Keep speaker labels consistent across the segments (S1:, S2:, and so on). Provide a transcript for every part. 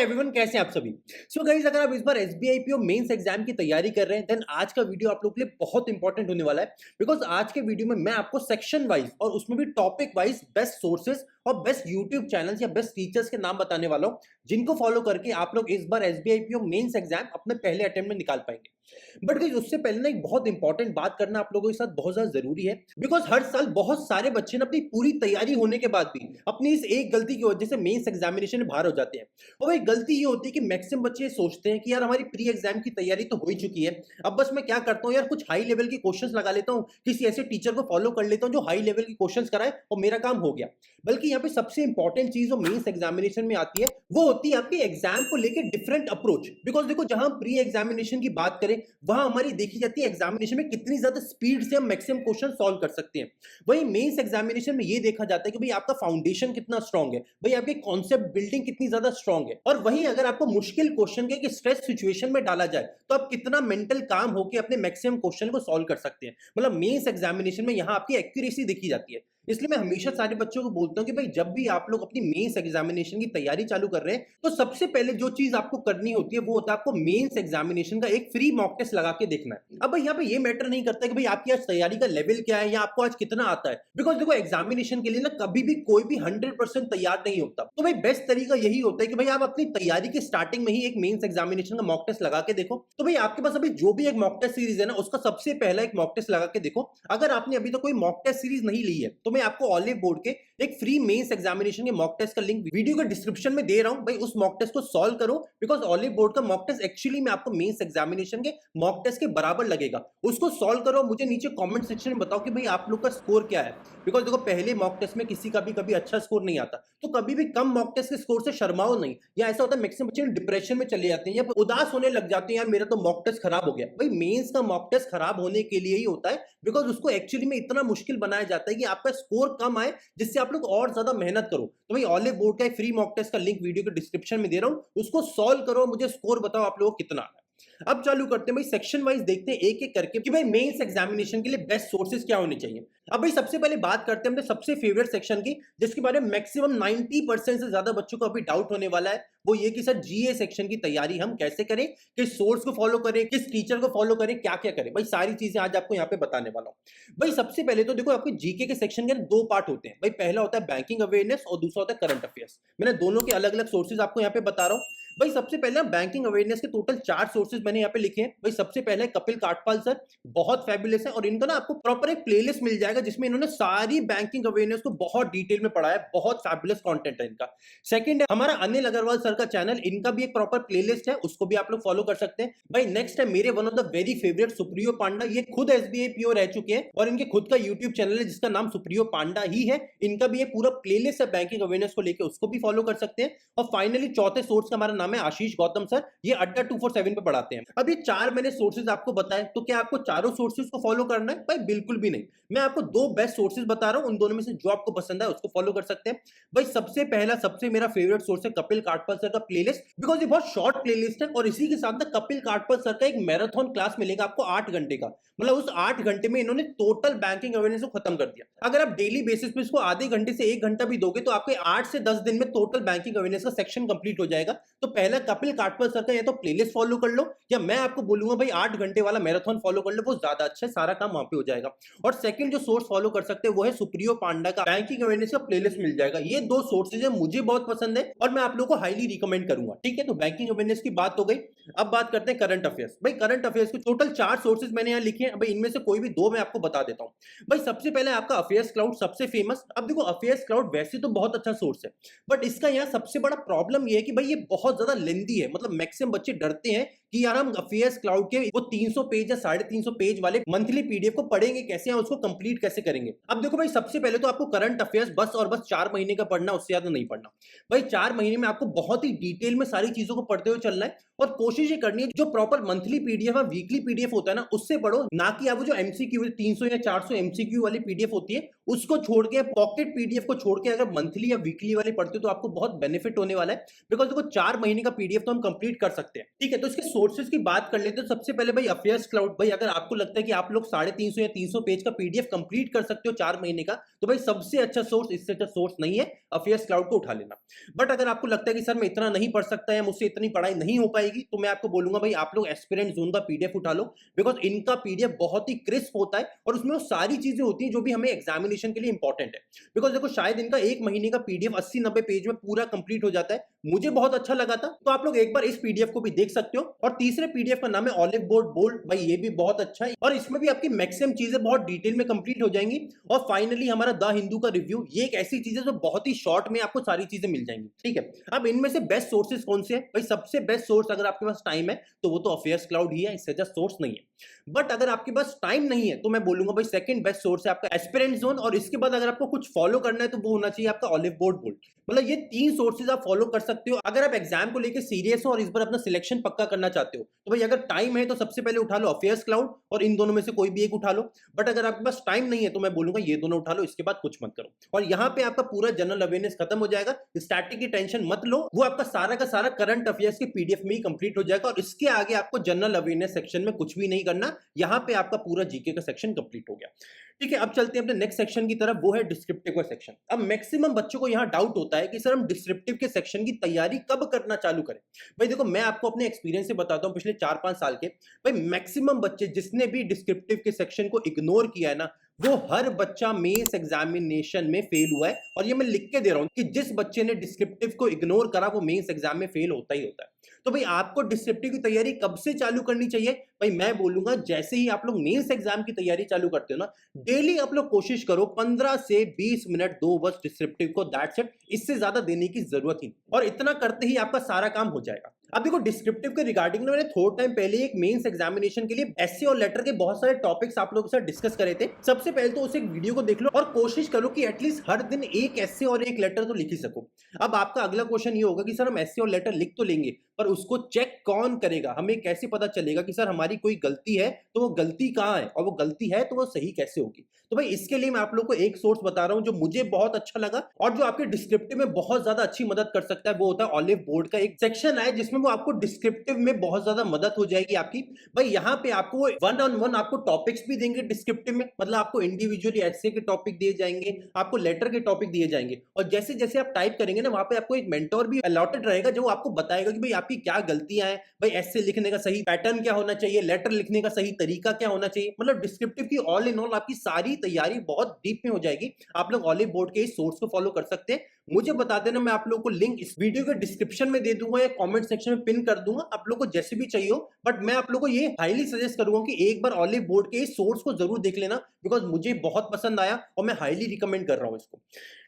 S1: Hi everyone, कैसे हैं आप सभी। सो गाइस, अगर आप इस बार एसबीआई पीओ मेंस एग्जाम की तैयारी कर रहे हैं देन आज का वीडियो आप लोग के लिए बहुत इंपॉर्टेंट होने वाला है। बिकॉज आज के वीडियो में मैं आपको सेक्शन वाइज और उसमें भी टॉपिक वाइज बेस्ट सोर्सेज और बेस्ट यूट्यूब चैनल्स या बेस्ट टीचर्स के नाम बताने वाला हूं, जिनको फॉलो करके आप लोग इस बार एसबीआई पीओ मेंस एग्जाम अपने पहले अटेम्प्ट में निकाल पाएंगे। बट गाइस, उससे पहले ना एक बहुत इंपॉर्टेंट बात करना आप लोगों के साथ बहुत ज्यादा जरूरी है। बिकॉज हर साल बहुत सारे बच्चे ना अपनी पूरी तैयारी होने के बाद भी अपनी इस एक गलती की वजह से मेंस एग्जामिनेशन में बाहर हो जाते हैं। और वही गलती ये होती है कि मैक्सिमम बच्चे सोचते हैं कि यार हमारी प्री एग्जाम की तैयारी तो हो ही चुकी है, अब बस मैं क्या करता हूँ यार, कुछ हाई लेवल के क्वेश्चंस लगा लेता हूँ, किसी ऐसे टीचर को फॉलो कर लेता हूँ जो हाई लेवल के क्वेश्चंस कराए और मेरा काम हो गया। बल्कि यहाँ पे सबसे इंपॉर्टेंट चीज जो मेंस एग्जामिनेशन में आती है वो होती है आपके एग्जाम को लेकर डिफरेंट अप्रोच। बिकॉज देखो, जहां हम प्री एग्जामिनेशन की बात करें वहां हमारी देखी जाती है एग्जामिनेशन में कितनी ज्यादा स्पीड से हम मैक्सिमम क्वेश्चन सॉल्व कर सकते हैं। वही मेंस एग्जामिनेशन में ये देखा जाता है कि भाई आपका फाउंडेशन कितना स्ट्रांग है, भाई आपकी कॉन्सेप्ट बिल्डिंग कितनी ज्यादा स्ट्रांग है, और वही अगर आपको मुश्किल क्वेश्चन के स्ट्रेस सिचुएशन में डाला जाए तो आप कितना मेंटल काम होकर अपने मैक्सिमम क्वेश्चन को सॉल्व कर सकते हैं। मतलब मेंस एग्जामिनेशन में यहाँ आपकी एक्यूरेसी देखी जाती है। इसलिए मैं हमेशा सारे बच्चों को बोलता हूं कि भाई जब भी आप लोग अपनी मेंस एग्जामिनेशन की तैयारी चालू कर रहे हैं तो सबसे पहले जो चीज आपको करनी होती है वो होता है आपको मेंस एग्जामिनेशन का एक फ्री मॉक टेस्ट लगा के देखना है। अब भाई यहाँ पे ये मैटर नहीं करता कि भाई आपकी आज तैयारी का लेवल क्या है या आपको आज कितना आता है। बिकॉज देखो, एग्जामिनेशन के लिए ना कभी भी कोई भी 100% तैयार नहीं होता। तो भाई बेस्ट तरीका यही होता है कि भाई आप अपनी तैयारी की स्टार्टिंग में ही एक मेंस एग्जामिनेशन का मॉक टेस्ट लगा के देखो। तो भाई आपके पास अभी जो भी एक मॉक टेस्ट सीरीज है ना उसका सबसे पहला एक मॉक टेस्ट लगा के देखो। अगर आपने अभी तक कोई मॉक टेस्ट सीरीज नहीं ली है तो मैं आपको ऑलिव बोर्ड के एक फ्री मेंस एग्जामिनेशन के मॉक टेस्ट का लिंक वीडियो के डिस्क्रिप्शन में दे रहा हूं। भाई उस मॉक टेस्ट को सॉल्व करो। बिकॉज ऑलिव बोर्ड का मॉक टेस्ट एक्चुअली में आपको मेंस एग्जामिनेशन के मॉक टेस्ट के बराबर लगेगा। उसको सॉल्व करो, मुझे नीचे कमेंट सेक्शन में बताओ कि भाई आप लोग का स्कोर क्या है। बिकॉज देखो, पहले मॉक टेस्ट में किसी का भी कभी अच्छा स्कोर नहीं आता, तो कभी भी कम मॉक टेस्ट के स्कोर से शर्माओ नहीं। या ऐसा होता है मैक्सिमम बच्चे डिप्रेशन में चले जाते हैं या उदास होने लग जाते हैं, यार मेरा तो मॉक टेस्ट खराब हो गया। भाई मेंस का मॉक टेस्ट खराब होने के लिए ही होता है। बिकॉज उसको एक्चुअली में इतना मुश्किल बनाया जाता है कि आपका स्कोर कम आए, जिससे आप लोग और ज्यादा मेहनत करो। तो भाई ऑलिव बोर्ड का एक फ्री मॉक टेस्ट का लिंक वीडियो के डिस्क्रिप्शन में दे रहा हूं, उसको सॉल्व करो, मुझे स्कोर बताओ आप लोगों को कितना है। अब चालू करते हैं भाई, सेक्शन वाइज देखते हैं एक एक करके कि भाई मेंस एग्जामिनेशन के लिए बेस्ट सोर्सेज क्या होने चाहिए। अब भाई सबसे पहले बात करते हैं अपने सबसे फेवरेट सेक्शन की, जिसके बारे में मैक्सिमम 90% से ज्यादा बच्चों को अभी डाउट होने वाला है। वो ये कि सर जीए सेक्शन की तैयारी हम कैसे करें, किस सोर्स को फॉलो करें, किस टीचर को फॉलो करें, क्या क्या करें। भाई सारी चीजें आज आपको यहाँ पे बताने वाला हूँ। भाई सबसे पहले तो देखो, आपके जीके के सेक्शन के दो पार्ट होते हैं। भाई पहला होता है बैंकिंग अवेयरनेस और दूसरा होता है करंट अफेयर्स। मैंने दोनों के अलग अलग सोर्सेज आपको यहाँ पे बता रहा हूँ। भाई सबसे पहले बैंकिंग अवेयरनेस के टोटल 4 सोर्सेज मैंने यहाँ पे लिखे हैं। भाई सबसे पहले कपिल काठपाल सर, बहुत फैबुलस है और इनका ना आपको प्रॉपर एक प्लेलिस्ट मिल जाएगा जिसमें इन्होंने सारी बैंकिंग अवेयरनेस को बहुत डिटेल में पढ़ाया है। बहुत फैबुलस कंटेंट है इनका। सेकंड है हमारा अनिल अग्रवाल सर का चैनल, इनका भी एक प्रॉपर प्लेलिस्ट है, उसको भी आप लोग फॉलो कर सकते हैं। भाई नेक्स्ट है मेरे one of the very favourite Supriyo Panda, ये खुद एसबीआई पीओ रह चुके हैं और इनके खुद का यूट्यूब चैनल है जिसका नाम सुप्रियो पांडा ही है। इनका भी एक पूरा प्लेलिस्ट है बैंकिंग अवेयरनेस को लेकर, उसको भी फॉलो कर सकते हैं। और फाइनली चौथे सोर्स का हमारा नाम है आशीष गौतम सर, ये अड्डा 247 पे पढ़ाते हैं। अब ये 4 मैंने सोर्सेज आपको बताए, तो क्या आपको चारों सोर्सेज को फॉलो करना है? भाई बिल्कुल भी नहीं। मैं आपको 2 बेस्ट सोर्सेज बता रहा हूं, उन दोनों में से जो आपको पसंद है उसको फॉलो कर सकते हैं। भाई सबसे पहला सबसे मेरा फेवरेट सोर्स है कपिल काठपाल सर का प्लेलिस्ट। बिकॉज ये बहुत शॉर्ट प्लेलिस्ट है और इसी के साथ ना कपिल काठपाल सर का एक मैराथन क्लास मिलेगा आपको 8 घंटे का। मतलब उस 8 घंटे में इन्होंने टोटल बैंकिंग अवेयरनेस को खत्म कर दिया। अगर आप डेली बेसिस पे इसको आधे घंटे से 1 घंटा भी दोगे तो आपके 8 से 10 दिन में टोटल बैंकिंग अवेयरनेस का सेक्शन कंप्लीट हो जाएगा। तो पहला कपिल काठपाल सर का या तो प्लेलिस्ट फॉलो कर लो, या मैं आपको बोलूंगा भाई 8 घंटे वाला मैराथन फॉलो कर लो, वो ज्यादा अच्छा है, सारा काम वहां पे हो जाएगा। और सेकंड जो सोर्स फॉलो कर सकते हैं वो है सुप्रियो पांडा का बैंकिंग अवेयरनेस का प्लेलिस्ट मिल जाएगा। ये 2 सोर्सेज है, मुझे बहुत पसंद है और मैं आप लोगों को हाईली रिकमेंड करूंगा। ठीक है, तो बैंकिंग अवेयरनेस की बात हो गई। अब बात करते हैं करंट अफेयर्स। भाई करंट अफेयर्स के टोटल 4 सोर्सेज मैंने यहाँ लिखे हैं। भाई इनमें से कोई भी 2 मैं आपको बता देता हूँ। भाई सबसे पहले आपका अफेयर्स क्लाउड, सबसे फेमस। अब देखो, अफेयर्स क्लाउड वैसे तो बहुत अच्छा सोर्स है, बट इसका यहाँ सबसे बड़ा प्रॉब्लम ये है कि भाई ये बहुत ज्यादा लेंदी है। मतलब मैक्सिमम बच्चे डरते हैं कि यार हम अफेयर्स क्लाउड के वो 300 पेज या 350 पेज वाले मंथली पीडीएफ को पढ़ेंगे कैसे, या उसको कंप्लीट कैसे करेंगे। अब देखो भाई, सबसे पहले तो आपको करंट अफेयर्स बस और बस 4 महीने का पढ़ना, उससे ज्यादा नहीं पढ़ना। भाई 4 महीने में आपको बहुत ही डिटेल में सारी चीजों को पढ़ते हुए चलना है और कोशिश ये करनी है जो प्रॉपर मंथली पीडीएफ या वीकली पीडीएफ होता है ना उससे पढ़ो, ना कि आप जो एमसीक्यू 300 या 400 एमसीक्यू वाली पीडीएफ होती है उसको छोड़ के, पॉकेट पीडीएफ को छोड़ के अगर मंथली या वीकली वाली पढ़ते हो तो आपको बहुत बेनिफिट होने वाला है। बिकॉज देखो 4 महीने का पीडीएफ तो हम कंप्लीट कर सकते हैं। ठीक है, तो इसके सोर्सेज की बात कर लेते हैं तो सबसे पहले भाई अफेयर्स क्लाउड। भाई अगर आपको लगता है कि आप लोग 350 या 300 पेज का पीडीएफ कंप्लीट कर सकते हो 4 महीने का, तो भाई सबसे अच्छा सोर्स, इससे अच्छा सोर्स नहीं है, अफेयर्स क्लाउड को उठा लेना। बट अगर आपको लगता है कि सर मैं इतना नहीं पढ़ सकता या मुझसे इतनी पढ़ाई नहीं हो पाएगी, तो मैं आपको बोलूंगा भाई आप लोग एस्पिरेंट जोन का पीडीएफ उठा लो, बिकॉज इनका पीडीएफ बहुत ही क्रिस्प होता है और उसमें वो सारी चीजें होती हैं जो भी हमें एग्जामिनेशन के लिए इंपॉर्टेंट है। बिकॉज देखो शायद इनका 1 महीने का पीडीएफ 80-90 पेज में पूरा कंप्लीट हो जाता है, मुझे बहुत अच्छा लगा था, तो आप लोग एक बार इस पीडीएफ को भी देख सकते हो। और तीसरे पीडीएफ का नाम है ऑलिव बोर्ड बोल्ड। भाई ये भी बहुत अच्छा है और इसमें भी आपकी मैक्सिमम चीजें बहुत डिटेल में कंप्लीट हो जाएंगी। और फाइनली हमारा द हिंदू का रिव्यू, ये एक ऐसी चीज है जो बहुत ही शॉर्ट में आपको सारी चीजें मिल जाएंगी। ठीक है, अब इनमें से बेस्ट सोर्सेज कौन से हैं? भाई सबसे बेस्ट सोर्स अगर आपके पास टाइम है तो वो तो अफेयर्स क्लाउड ही है, इससे अच्छा सोर्स नहीं है। बट अगर आपके पास टाइम नहीं है तो मैं बोलूंगा भाई सेकंड बेस्ट सोर्स है आपका एस्पिरेंट जोन, और इसके बाद अगर आपको कुछ फॉलो करना है तो वो होना चाहिए आपका ऑलिव बोर्ड बोल्ड। मतलब ये 3 सोर्सेज आप फॉलो कर सकते हो अगर आप एग्जाम को लेकर सीरियस हो और इस बार अपना सिलेक्शन पक्का करना चाहते हो। तो भाई अगर टाइम है तो सबसे पहले उठा लो अफेयर्स क्लाउड और इन दोनों में से कोई भी एक उठा लो। बट अगर आपके पास टाइम नहीं है तो मैं बोलूंगा ये दोनों उठा लो, इसके बाद कुछ मत करो। और यहाँ पे आपका पूरा जनरल अवेयरनेस खत्म हो जाएगा, स्टैटिक की टेंशन मत लो, वो आपका सारा का सारा करंट अफेयर्स के पीडीएफ में ही कंप्लीट हो जाएगा। और इसके आगे आपको जनरल अवेयरनेस सेक्शन में कुछ भी नहीं करना, यहाँ पे आपका पूरा जीके का सेक्शन कंप्लीट हो गया। ठीक है, अब चलते हैं अपने नेक्स्ट सेक्शन की तरफ, वो है डिस्क्रिप्टिव का सेक्शन। अब मैक्सिमम बच्चों को यहाँ डाउट होता है कि सर हम डिस्क्रिप्टिव के सेक्शन की तैयारी कब करना चालू करें। भाई देखो मैं आपको अपने एक्सपीरियंस से बताता हूँ पिछले 4-5 साल के। भाई मैक्सिमम बच्चे जिसने भी डिस्क्रिप्टिव के सेक्शन को इग्नोर किया है ना, वो हर बच्चा मेंस एग्जामिनेशन में फेल हुआ है। और ये मैं लिख के दे रहा हूं कि जिस बच्चे ने डिस्क्रिप्टिव को इग्नोर करा वो मेंस एग्जाम में फेल होता ही होता है। तो भाई आपको डिस्क्रिप्टिव की तैयारी कब से चालू करनी चाहिए? भाई मैं बोलूंगा जैसे ही आप लोग मेंस एग्जाम की तैयारी चालू करते हो ना, डेली आप लोग कोशिश करो 15 से 20 मिनट दो बस डिस्क्रिप्टिव को, दैट्स इट। इससे ज्यादा देने की जरूरत ही नहीं, और इतना करते ही आपका सारा काम हो जाएगा। अब देखो डिस्क्रिप्टिव के रिगार्डिंग में मैंने थोड़ा टाइम पहले एक मेंस एग्जामिनेशन के लिए एस्से और लेटर के बहुत सारे टॉपिक्स आप लोगों के साथ डिस्कस करे थे। सबसे पहले तो उस एक वीडियो को देख लो और कोशिश करो कि एटलीस्ट हर दिन एक एस्से और एक लेटर तो लिख ही सको। अब आपका अगला क्वेश्चन ये होगा कि सर हम एस्से और लेटर लिख तो लेंगे, पर उसको चेक कौन करेगा? हमें कैसे पता चलेगा कि सर हमारी कोई गलती है तो वो गलती कहाँ है, और वो गलती है तो वो सही कैसे होगी? तो भाई इसके लिए मैं आप लोग को एक सोर्स बता रहा हूं जो मुझे बहुत अच्छा लगा और जो आपके डिस्क्रिप्टिव में बहुत ज्यादा अच्छी मदद कर सकता है। वो होता है ऑलिव बोर्ड का एक सेक्शन है जिसमें वो आपको डिस्क्रिप्टिव में बहुत ज्यादा मदद हो जाएगी आपकी। भाई यहाँ पे आपको 1-on-1 आपको टॉपिक्स भी देंगे डिस्क्रिप्टिव में, मतलब आपको इंडिविजुअली एस्से के टॉपिक दिए जाएंगे, आपको लेटर के टॉपिक दिए जाएंगे, और जैसे जैसे आप टाइप करेंगे ना वहां पे आपको एक मेंटोर भी अलॉटेड रहेगा जो आपको बताएगा कि भाई आपकी क्या गलतियां हैं, भाई एस्से लिखने का सही पैटर्न क्या होना चाहिए, लेटर लिखने का सही तरीका क्या होना चाहिए। मतलब डिस्क्रिप्टिव की ऑल इन ऑल आपकी सारी तैयारी बहुत डीप में हो जाएगी। आप लोग ऑलिव बोर्ड के इस सोर्स को फॉलो कर सकते हैं। मुझे बता देना, मैं आप लोगों को लिंक इस वीडियो के डिस्क्रिप्शन में दे दूंगा या कमेंट सेक्शन में पिन कर दूंगा, आप लोगों को जैसे भी चाहिए हो। बट मैं आप लोगों को ये हाईली सजेस्ट करूंगा कि एक बार ऑलिव बोर्ड के इस सोर्स को जरूर देख लेना, बिकॉज मुझे बहुत पसंद आया और मैं हाईली रिकमेंड कर रहा हूं इसको।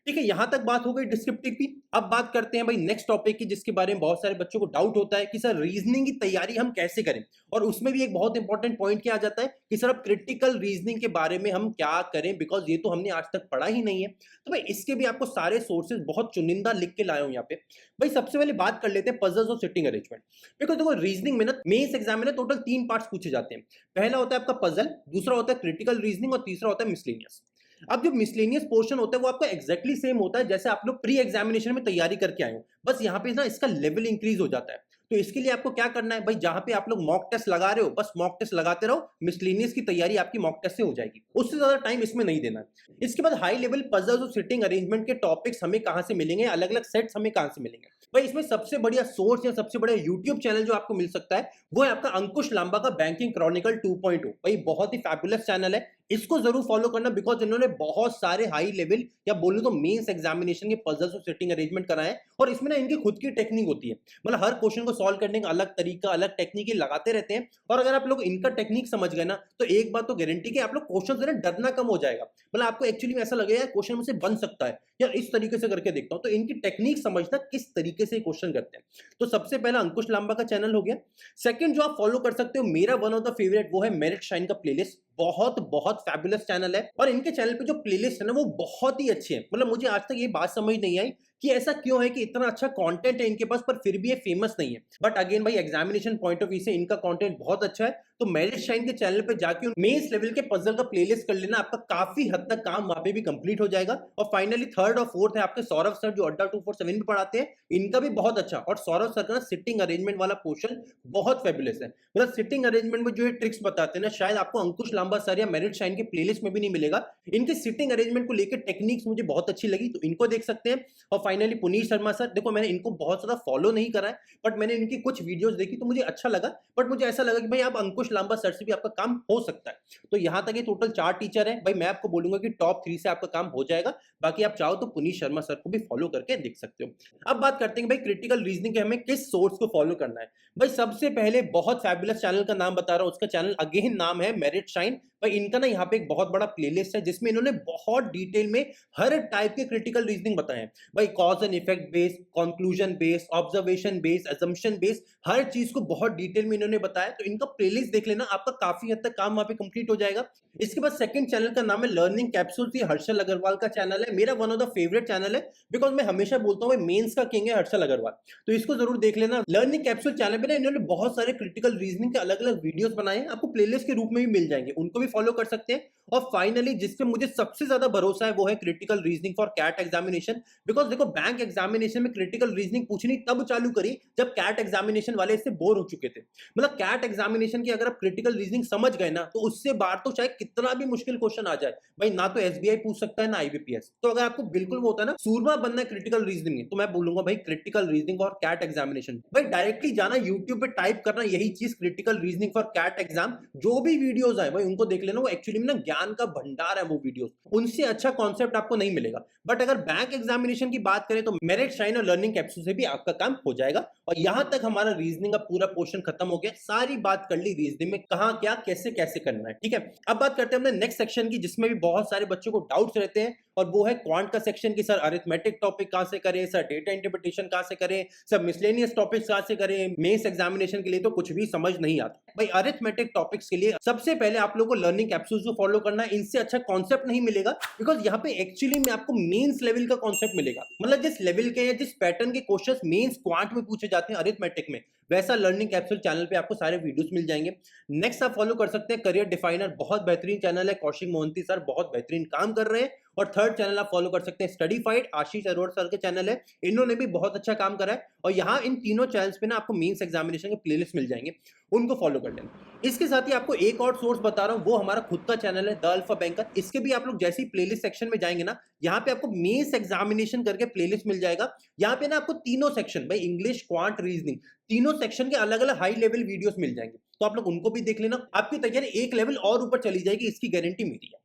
S1: ठीक है, यहां तक बात हो गई डिस्क्रिप्टिव की। अब बात करते हैं भाई नेक्स्ट टॉपिक की, जिसके बारे में बहुत सारे बच्चों को डाउट होता है कि सर रीजनिंग की तैयारी हम कैसे करें। और उसमें भी एक बहुत इंपॉर्टेंट पॉइंट क्या आ जाता है कि सर अब क्रिटिकल रीजनिंग के बारे में हम क्या करें, बिकॉज ये तो हमने आज तक पढ़ा ही नहीं है। तो भाई इसके भी आपको सारे सोर्सेज बहुत चुनिंदा लिख के लाए हूं यहाँ पे। भाई सबसे पहले बात कर लेते हैं पजल्स और सिटिंग अरेंजमेंट। बिकॉज देखो रीजनिंग में ना मेंस एग्जाम में ना टोटल 3 पार्ट्स पूछे जाते हैं। पहला होता है आपका पजल, दूसरा होता है क्रिटिकल रीजनिंग और तीसरा होता है मिसलेनियस। अब जो मिसलेनियस पोर्शन होता है वो आपका एग्जैक्टली सेम होता है जैसे आप लोग प्री एग्जामिनेशन में तैयारी करके आए हो, बस यहाँ पे ना इसका लेवल इंक्रीज हो जाता है। तो इसके लिए आपको क्या करना है भाई, जहां पे आप लोग मॉक टेस्ट लगा रहे हो बस मॉक टेस्ट लगाते रहो, मिसलेनियस की तैयारी आपकी मॉक टेस्ट से हो जाएगी, उससे ज्यादा टाइम इसमें नहीं देना है। इसके बाद हाई लेवल पजल्स और सिटिंग अरेंजमेंट के टॉपिक्स हमें कहां से मिलेंगे, अलग अलग सेट्स हमें कहां से मिलेंगे? भाई इसमें सबसे बढ़िया सोर्स या सबसे बढ़िया यूट्यूब चैनल जो आपको मिल सकता है वो है आपका अंकुश लांबा का बैंकिंग क्रॉनिकल 2.0। भाई बहुत ही फैबुलस चैनल है, इसको जरूर फॉलो करना, बिकॉज इन्होंने बहुत सारे हाई लेवल या बोलूं तो मेंस एग्जामिनेशन के पजल्स और सिटिंग अरेंजमेंट कराए हैं। और इसमें ना इनकी खुद की टेक्निक होती है, मतलब हर क्वेश्चन को सॉल्व करने का अलग तरीका, अलग टेक्निक लगाते रहते हैं। और अगर आप लोग इनका टेक्निक समझ गए ना तो एक बात तो गारंटी कि आप लोग क्वेश्चन से ना डरना कम हो जाएगा। मतलब आपको एक्चुअली में ऐसा लगेगा क्वेश्चन मुझसे बन सकता है यार, इस तरीके से करके देखता हूं। तो इनकी टेक्निक समझना किस तरीके से क्वेश्चन करते हैं। तो सबसे पहला अंकुश लांबा का चैनल हो गया। सेकंड जो आप फॉलो कर सकते हो, मेरा वन ऑफ द फेवरेट, वो है मेरिट शाइन का प्लेलिस्ट। बहुत बहुत फैबुलस चैनल है और इनके चैनल पे जो प्लेलिस्ट है ना वो बहुत ही अच्छी है। मतलब मुझे आज तक ये बात समझ नहीं आई कि ऐसा क्यों है कि इतना अच्छा कंटेंट है इनके पास पर फिर भी ये फेमस नहीं है। बट अगेन भाई एग्जामिनेशन पॉइंट ऑफ व्यू से इनका कंटेंट बहुत अच्छा है, तो मेरिट शाइन के चैनल पे जाके मेंस लेवल के पजल का प्लेलिस्ट कर लेना, आपका काफी हद तक काम वहां पे भी कंप्लीट हो जाएगा। और फाइनली थर्ड और फोर्थ है आपके सौरभ सर जो अड्डा 247 में पढ़ाते हैं, इनका भी बहुत अच्छा। और सौरभ सर का सिटिंग अरेंजमेंट वाला पोर्शन बहुत फेबुलस है, मतलब सिटिंग अरेंजमेंट में जो ये ट्रिक्स बताते हैं ना, शायद आपको अंकुश लांबा सर या मेरिट शाइन के प्लेलिस्ट में भी नहीं मिलेगा। इनके सिटिंग अरेंजमेंट को लेकर टेक्निक्स मुझे बहुत अच्छी लगी, तो इनको देख सकते हैं। और फाइनली पुनीत शर्मा सर, देखो मैंने इनको बहुत ज्यादा फॉलो नहीं करा है, बट मैंने इनकी कुछ वीडियोस देखी तो मुझे अच्छा लगा। बट मुझे ऐसा लगा कि भाई आप अंकुश लांबा सर से भी आपका काम हो सकता है। तो यहां तक ये टोटल 4 टीचर हैं भाई, मैं आपको बोलूंगा कि टॉप 3 से आपका काम हो जाएगा। बाकी आप चाहो तो पुनीत शर्मा सर को भी फॉलो करके देख सकते हो। अब बात करते हैं भाई क्रिटिकल रीजनिंग के हमें किस सोर्स को फॉलो करना है। भाई सबसे पहले बहुत फैबुलस चैनल का नाम बता रहा हूं, उसका चैनल अगेन नाम है मेरिट शाइन। भाई इनका ना यहाँ पे एक बहुत बड़ा प्लेलिस्ट है जिसमें इन्होंने बहुत डिटेल में हर टाइप के क्रिटिकल रीजनिंग बताए हैं भाई, cause and effect based, conclusion based, observation based, assumption based, हर चीज को बहुत डिटेल में इन्होंने बताया। तो इनका प्लेलिस्ट देख लेना, आपका काफी हद तक काम वहां पे कंप्लीट हो जाएगा। इसके बाद सेकंड चैनल का नाम है लर्निंग कैप्सूल्स, ये हर्षल अग्रवाल का चैनल है, मेरा one of the favourite channel है, बिकॉज मैं हमेशा बोलता हूँ मेंस का किंग है हर्षल अग्रवाल, तो इसको जरूर देख लेना। लर्निंग कैप्सूल चैनल पे ना इन्होंने बहुत सारे क्रिटिकल रीजनिंग के अलग अलग वीडियोस बनाए हैं, आपको प्लेलिस्ट के रूप में भी मिल जाएंगे, उनको भी फॉलो कर सकते हैं। और फाइनली जिससे मुझे सबसे ज्यादा भरोसा है वो है critical reasoning for CAT examination, because देखो बैंक एग्जामिनेशन में क्रिटिकल रीजनिंग पूछनी तब चालू करी जब कैट एग्जामिनेशन वाले इससे बोर हो चुके थे। मतलब कैट एग्जामिनेशन की अगर आप क्रिटिकल रीजनिंग समझ गए ना, तो उससे बाहर तो चाहे कितना भी मुश्किल क्वेश्चन आ जाए भाई, ना तो एसबीआई पूछ सकता है ना आईबीपीएस। तो अगर आपको बिल्कुल वो होता है ना सूरमा बनना है क्रिटिकल रीजनिंग में, तो मैं बोलूंगा भाई क्रिटिकल रीजनिंग और कैट एग्जामिनेशन, भाई डायरेक्टली जाना यूट्यूब पे टाइप करना यही चीज critical reasoning for CAT exam, जो भी वीडियोस आए भाई उनको देख लेना, वो एक्चुअली में ना ज्ञान का भंडार है वो वीडियोस, उनसे अच्छा कॉन्सेप्ट आपको नहीं मिलेगा। बट अगर बैंक एग्जामिनेशन की बात करें तो मेरिट शाइन और लर्निंग कैप्सूल से भी आपका काम हो जाएगा। और यहां तक हमारा रीजनिंग का पूरा पोर्शन खत्म हो गया, सारी बात कर ली रीजनिंग में कहां क्या कैसे कैसे करना है, ठीक है। अब बात करते हैं अपने नेक्स्ट सेक्शन की, जिसमें भी बहुत सारे बच्चों को डाउट्स रहते हैं, और वो है क्वांट का सेक्शन की, सर अरिथमेटिक टॉपिक कहां से करें, सर डेटा इंटरप्रिटेशन कहां से करें, सर मिसलेनियस टॉपिक्स कहां से करें, मेंस एग्जामिनेशन के लिए तो कुछ भी समझ नहीं आता। भाई अरिथमेटिक टॉपिक्स के लिए सबसे पहले आप लोगों को लर्निंग कैप्सूल्स को फॉलो करना है, इनसे अच्छा कॉन्सेप्ट नहीं मिलेगा, बिकॉज यहाँ पे एक्चुअली में आपको मेंस लेवल का कॉन्सेप्ट मिलेगा, मतलब जिस लेवल के या जिस पैटर्न के क्वेश्चंस मेंस क्वांट में पूछे जाते हैं अरिथमेटिक में, वैसा लर्निंग कैप्सूल चैनल पे आपको सारे वीडियोस मिल जाएंगे। नेक्स्ट आप फॉलो कर सकते हैं करियर डिफाइनर, बहुत बेहतरीन चैनल है, कौशिक मोहंती सर बहुत बेहतरीन काम कर रहे हैं। और थर्ड चैनल आप फॉलो कर सकते हैं स्टडीफाइड, आशीष अरोड़ा सर के चैनल है, इन्होंने भी बहुत अच्छा काम करा है। और यहाँ इन तीनों चैनल्स पे ना आपको मेंस एग्जामिनेशन के प्लेलिस्ट मिल जाएंगे, उनको फॉलो कर लेना। इसके साथ ही आपको एक और सोर्स बता रहा हूँ, वो हमारा खुद का चैनल है द अल्फा बैंकर, इसके भी आप लोग जैसे ही प्लेलिस्ट सेक्शन में जाएंगे ना, यहाँ पे आपको मेंस एग्जामिनेशन करके प्लेलिस्ट मिल जाएगा। यहाँ पे ना आपको तीनों सेक्शन भाई इंग्लिश क्वांट रीजनिंग तीनों सेक्शन के अलग अलग हाई लेवल वीडियोस मिल जाएंगे, तो आप लोग उनको भी देख लेना, आपकी तैयारी एक लेवल और ऊपर चली जाएगी, इसकी गारंटी मेरी है।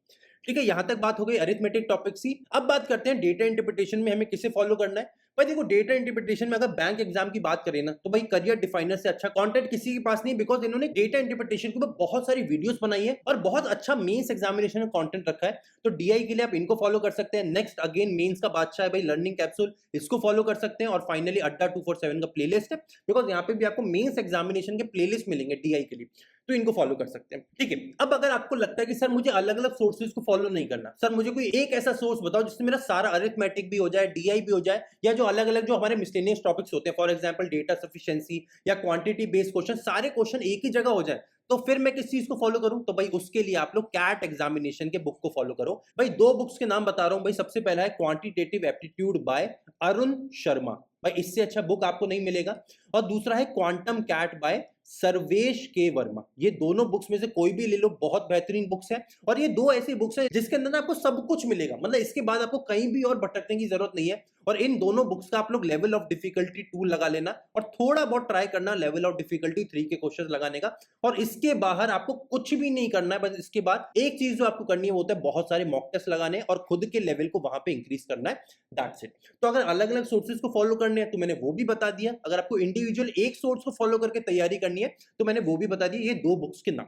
S1: ठीक है, यहां तक बात हो गई अरिथमेटिक टॉपिक्स की। अब बात करते हैं डेटा इंटरप्रिटेशन में हमें किसे फॉलो करना है। भाई देखो डेटा इंटरप्रिटेशन में अगर बैंक एग्जाम की बात करें ना, तो भाई करियर डिफाइनर से अच्छा कंटेंट किसी के पास नहीं, बिकॉज इन्होंने डेटा इंटरप्रिटेशन के ऊपर बहुत सारी वीडियोस बनाई है और बहुत अच्छा मेंस एग्जामिनेशन में कंटेंट रखा है, तो डीआई के लिए आप इनको फॉलो कर सकते हैं। नेक्स्ट अगेन मेंस का बादशाह है भाई लर्निंग कैप्सूल, इसको फॉलो कर सकते हैं। और फाइनली अड्डा 247 का प्लेलिस्ट है, बिकॉज यहाँ पे भी आपको मेंस एग्जामिनेशन के प्लेलिस्ट मिलेंगे डीआई के लिए, तो इनको फॉलो कर सकते हैं। ठीक है, अब अगर आपको लगता है कि सर मुझे अलग अलग सोर्सेज को फॉलो नहीं करना, सर मुझे कोई एक ऐसा सोर्स बताओ जिससे मेरा सारा अरिथमेटिक भी हो जाए, डीआई भी हो जाए, या जो अलग अलग जो हमारे मिसलेनियस टॉपिक्स होते हैं, फॉर एग्जांपल डेटा सफिशिएंसी या क्वांटिटी बेस्ड क्वेश्चन, सारे क्वेश्चन एक ही जगह हो जाए, तो फिर मैं किस चीज को फॉलो करूं। तो भाई उसके लिए आप लोग कैट एग्जामिनेशन के बुक को फॉलो करो। भाई दो बुक्स के नाम बता रहा हूं भाई, सबसे पहला है quantitative aptitude bye Arun Sharma, भाई इससे अच्छा बुक आपको नहीं मिलेगा। और दूसरा है क्वांटम कैट बाय सर्वेश के वर्मा, ये दोनों बुक्स में से कोई भी ले लो, बहुत बेहतरीन बुक्स है। और ये दो ऐसी बुक्स हैं जिसके अंदर आपको सब कुछ मिलेगा, मतलब इसके बाद आपको कहीं भी और भटकने की जरूरत नहीं है। और इन दोनों बुक्स का आप लोग लेवल ऑफ डिफिकल्टी 2 लगा लेना और थोड़ा बहुत ट्राई करना लेवल ऑफ डिफिकल्टी 3 के क्वेश्चन लगाने का। और इसके बाहर आपको कुछ भी नहीं करना है, बस इसके बाद एक चीज जो आपको करनी है वो होता है बहुत सारे मॉक टेस्ट लगाने और खुद के लेवल को वहां पे इंक्रीज करना है, दैट्स इट। तो अगर अलग अलग सोर्सेज को फॉलो करने हैं तो मैंने वो भी बता दिया, अगर आपको इंडिविजुअल एक सोर्स को फॉलो करके तैयारी करनी है तो मैंने वो भी बता दिया, ये दो बुक्स के नाम।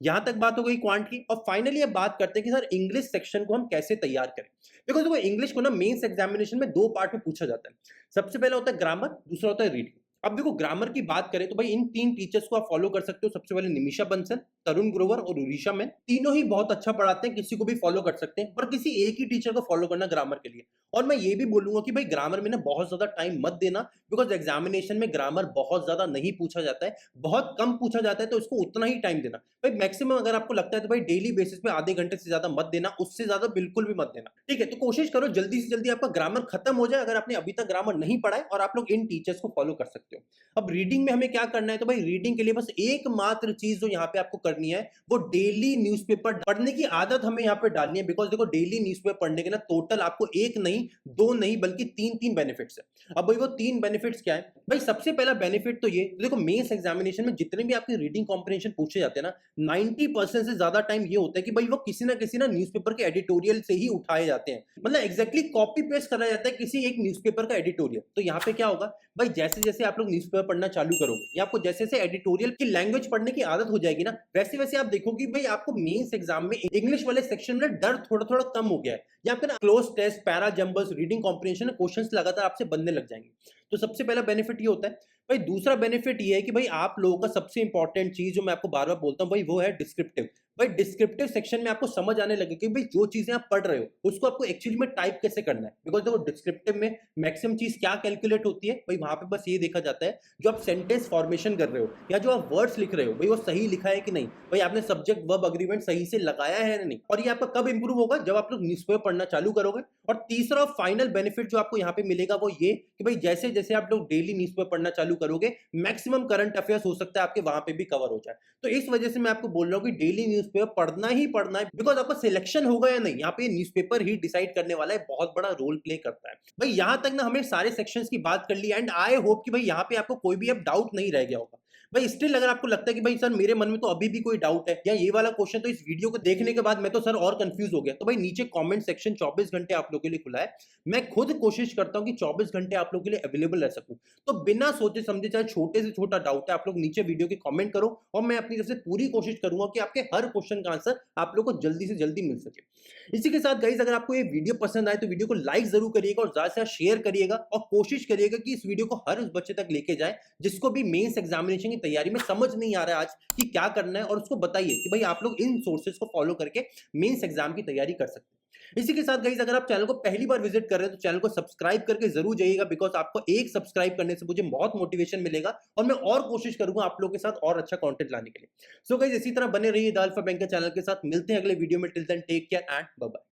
S1: यहां तक बात हो गई क्वांट की। और फाइनली अब बात करते हैं कि सर इंग्लिश सेक्शन को हम कैसे तैयार करें। देखो इंग्लिश को ना मेंस एग्जामिनेशन में दो पार्ट में पूछा जाता है, सबसे पहला होता है ग्रामर, दूसरा होता है रीडिंग। अब देखो ग्रामर की बात करें तो भाई इन 3 टीचर्स को आप फॉलो कर सकते हो। सबसे पहले निमिषा बंसल, तरुण ग्रोवर और उरीशा मैन। तीनों ही बहुत अच्छा पढ़ाते हैं, किसी को भी फॉलो कर सकते हैं, पर किसी एक ही टीचर को फॉलो करना ग्रामर के लिए। और मैं ये भी बोलूँगा कि भाई ग्रामर में ना बहुत ज़्यादा टाइम मत देना, बिकॉज़ एग्ज़ामिनेशन में ग्रामर बहुत ज़्यादा नहीं पूछा जाता है, बहुत कम पूछा जाता है, तो इसको उतना ही टाइम देना। भाई मैक्सिमम अगर आपको लगता है तो भाई डेली बेसिस पे आधे घंटे से ज़्यादा मत देना, उससे ज़्यादा बिल्कुल भी मत देना। ठीक है? तो कोशिश करो जल्दी से जल्दी आपका ग्रामर खत्म हो जाए, अगर आपने अभी तक ग्रामर नहीं पढ़ा है, और आप लोग इन टीचर्स को फॉलो कर सकते हो। अब रीडिंग में हमें क्या करना है, तो भाई रीडिंग के लिए बस एकमात्र चीज़ जो यहाँ पे आपको करनी है, वो डेली न्यूज़पेपर पढ़ने की आदत हमें यहाँ पे डालनी है। बिकॉज़ देखो डेली न्यूज़पेपर पढ़ने के ना टोटल आपको 1 नहीं, 2 नहीं बल्कि 3-3 बेनिफिट्स हैं। अब भाई वो 3 बेनिफिट्स क्या है? भाई सबसे पहला बेनिफिट तो ये, देखो मेंस एग्जामिनेशन में जितने भी आपके रीडिंग कॉम्प्रिहेंशन पूछे जाते हैं ना, 90% से ज्यादा टाइम ये होता है कि भाई वो किसी ना न्यूज़पेपर के एडिटोरियल से ही उठाए जाते हैं। मतलब एग्जैक्टली कॉपी पेस्ट करा जाता है किसी एक न्यूज़पेपर का एडिटोरियल। तो यहाँ पे क्या होगा, भाई जैसे जैसे आप लोग न्यूज़पेपर पढ़ना चालू करोगे या आपको जैसे जैसे एडिटोरियल की लैंग्वेज पढ़ने की आदत हो जाएगी ना, वैसे वैसे आप देखोगे भाई आपको मेंस एग्जाम में इंग्लिश वाले सेक्शन में डर थोड़ा थोड़ा कम हो गया है, या फिर cloze test, para jumbles, reading comprehension questions लगातार आपसे बनने लग जाएंगे। तो सबसे पहला बेनिफिट ये होता है। भाई दूसरा बेनिफिट ये है कि भाई आप लोगों का सबसे इंपॉर्टेंट चीज जो मैं आपको बार बार बोलता हूँ भाई, वो है डिस्क्रिप्टिव। भाई डिस्क्रिप्टिव सेक्शन में आपको समझ आने लगे कि भाई जो चीजें आप पढ़ रहे हो उसको आपको एक्चुअली में टाइप कैसे करना है। बिकॉज देखो डिस्क्रिप्टिव में मैक्सिमम चीज क्या कैलकुलेट होती है, भाई वहां पे बस ये देखा जाता है जो आप सेंटेंस फॉर्मेशन कर रहे हो या जो आप वर्ड्स लिख रहे हो, भाई वो सही लिखा है कि नहीं, भाई आपने सब्जेक्ट वर्ब अग्रीमेंट सही से लगाया है या नहीं। और ये आपका कब इंप्रूव होगा, जब आप लोग न्यूज़पेपर पढ़ना चालू करोगे। और तीसरा और फाइनल बेनिफिट जो आपको यहाँ पे मिलेगा वो ये कि भाई जैसे जैसे आप लोग डेली न्यूज़पेपर पढ़ना चालू करोगे, मैक्सिमम करंट अफेयर्स हो सकता है आपके वहां पे भी कवर हो जाए। तो इस वजह से मैं आपको बोल रहा हूँ कि डेली न्यूज़पेपर पढ़ना ही पढ़ना है, बिकॉज आपका सिलेक्शन होगा या नहीं, यहाँ पे न्यूज़पेपर ही डिसाइड करने वाला है, बहुत बड़ा रोल प्ले करता है। भाई यहाँ तक ना हमने सारे सेक्शंस की बात कर ली, एंड आई होप कि भाई यहाँ पे आपको कोई भी अब डाउट नहीं रह गया होगा। भाई स्टिल अगर आपको लगता है कि भाई सर मेरे मन में तो अभी भी कोई डाउट है या ये वाला क्वेश्चन तो इस वीडियो को देखने के बाद मैं तो सर और कंफ्यूज हो गया, तो भाई नीचे कमेंट सेक्शन 24 घंटे आप लोगों के लिए खुला है। मैं खुद कोशिश करता हूं कि 24 घंटे आप लोगों के लिए अवेलेबल रह सकूं। तो बिना सोचे समझे, चाहे छोटे से छोटा डाउट है, आप लोग नीचे वीडियो के कमेंट करो और मैं अपनी तरफ से पूरी कोशिश करूंगा कि आपके हर क्वेश्चन का आंसर आप लोग को जल्दी से जल्दी मिल सके। इसी के साथ गाइस, अगर आपको ये वीडियो पसंद आए तो वीडियो को लाइक जरूर करिएगा और ज्यादा से ज्यादा शेयर करिएगा, और कोशिश करिएगा कि इस वीडियो को हर उस बच्चे तक लेके जाए जिसको भी मेंस एग्जामिनेशन की तैयारी में समझ नहीं आ रहा है आज कि क्या करना है, और उसको बताइए कि भाई आप लोग इन सोर्सेज को फॉलो करके मेंस एग्जाम की तैयारी कर सकते हैं। इसी के साथ गाइस, अगर आप चैनल को पहली बार विजिट कर रहे हैं तो चैनल को सब्सक्राइब करके जरूर जाइएगा, बिकॉज आपको एक सब्सक्राइब करने से मुझे बहुत मोटिवेशन मिलेगा और मैं और कोशिश करूंगा आप लोगों के साथ और अच्छा कंटेंट लाने के लिए। सो गाइस इसी तरह बने रहिए द अल्फा बैंक के चैनल के साथ। मिलते हैं अगले वीडियो में। Till then take care and bye bye.